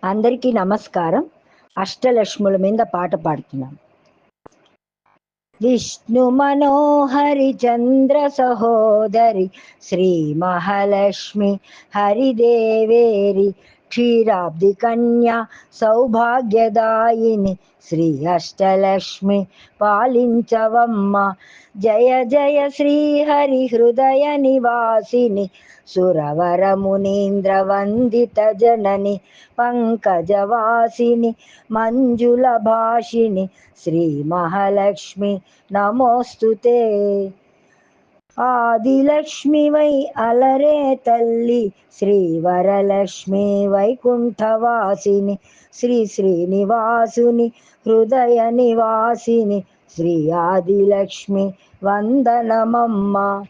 అందరికీ నమస్కారం. అష్టలక్ష్ముల మీద పాట పాడుతున్నాను. విష్ణు మనోహరి చంద్ర సహోదరి శ్రీ మహాలక్ష్మి హరిదేవేరి క్షీరాబ్ది కన్యా సౌభాగ్యదాయిని శ్రీ అష్టలక్ష్మి పాలించవమ్మ. జయ జయ శ్రీహరి హృదయ నివాసిని సురవర మునీంద్ర వందిత జనని పంకజవాసిని మంజుల భాషిని శ్రీ మహాలక్ష్మి నమోస్తుతే. ఆదిలక్ష్మి వై అలరే తల్లి శ్రీ వరలక్ష్మి వైకుంఠవాసిని శ్రీ శ్రీనివాసుని హృదయ నివాసిని శ్రీ ఆదిలక్ష్మి వందనమమ్మ.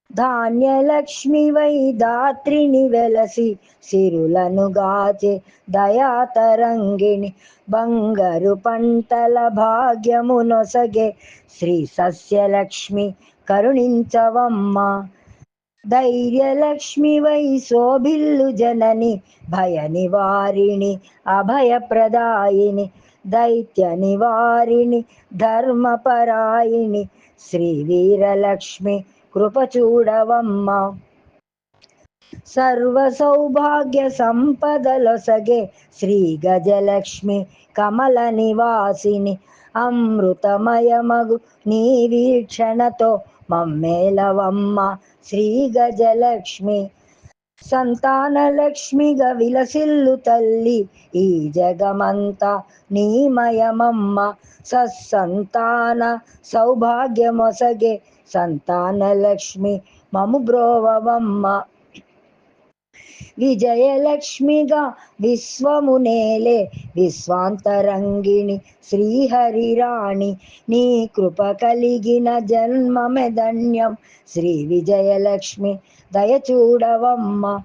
ధాన్యలక్ష్మి వై దాత్రిని వెలసి సిరులను గాచే దయాతరంగిణి బంగారు పంటల భాగ్యమునొసగే శ్రీ సస్యలక్ష్మి కరుణించవమ్మ. ధైర్యలక్ష్మి వై శోభిల్లు జనని భయ నివారిణి అభయప్రదాయిని దైత్య నివారిణి ధర్మపరాయిణి శ్రీ వీరలక్ష్మి కృప చూడవమ్మ. సర్వ సౌభాగ్య సంపదలొసగే శ్రీ గజలక్ష్మి కమల నివాసిని అమృతమయమగు నీ వీక్షణతో మమ్మేలవమ్మ శ్రీ గజలక్ష్మి. సంతానలక్ష్మిగా విలసిల్లు తల్లి ఈ జగమంతా నీమయమమ్మ. సత్సంతాన సౌభాగ్యమొసగే సంతానలక్ష్మి మము బ్రోవవమ్మ. విజయలక్ష్మిగా విశ్వమునేలే విశ్వాంతరంగిణి శ్రీహరిరాణి నీ కృప కలిగిన జన్మమే ధన్యం శ్రీ విజయలక్ష్మి దయచూడవమ్మ.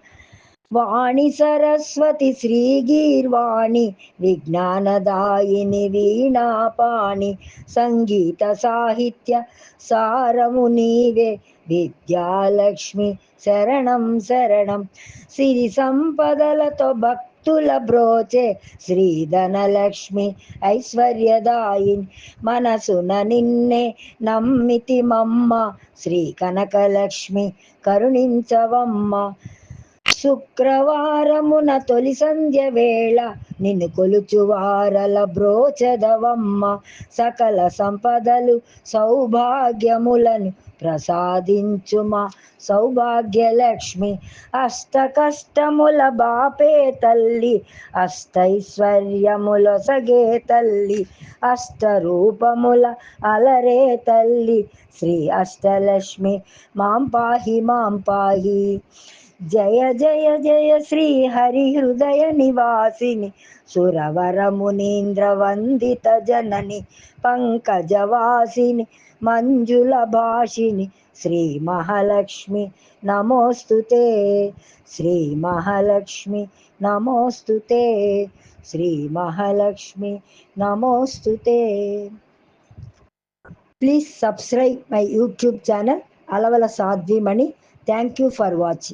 వాణి సరస్వతి శ్రీగీర్వాణి విజ్ఞానదాయిని వీణాపాణి సంగీత సాహిత్య సారము నీవే విద్యాలక్ష్మి శరణం శరణం. సిరి సంపదలతో భక్తుల బ్రోచే శ్రీధనలక్ష్మి ఐశ్వర్యదాయిని మనసున నిన్నే నమ్మితి మమ్మ శ్రీ కనకలక్ష్మి కరుణించవమ్మ. శుక్రవారమున తొలి సంధ్య వేళ నిన్ను కొలుచువారల బ్రోచదవమ్మ. సకల సంపదలు సౌభాగ్యములను ప్రసాదించుమా సౌభాగ్యలక్ష్మి. అష్ట కష్టముల బాపే తల్లి అష్టైశ్వర్యములొసగే తల్లి అష్టరూపముల అలరే తల్లి శ్రీ అష్టలక్ష్మి మాం పాహి మాం పాహి. జయ జయ జయ శ్రీ హరి హృదయ నివాసిని సురవర మునీంద్ర వందిత జనని పంకజవాసిని మంజుల భాషిని శ్రీ మహాలక్ష్మి నమోస్తుతే. శ్రీ మహాలక్ష్మి నమోస్తుతే. శ్రీ మహాలక్ష్మి నమోస్తుతే. Please subscribe my YouTube channel Alavala Sadhvimani. Thank you for watching.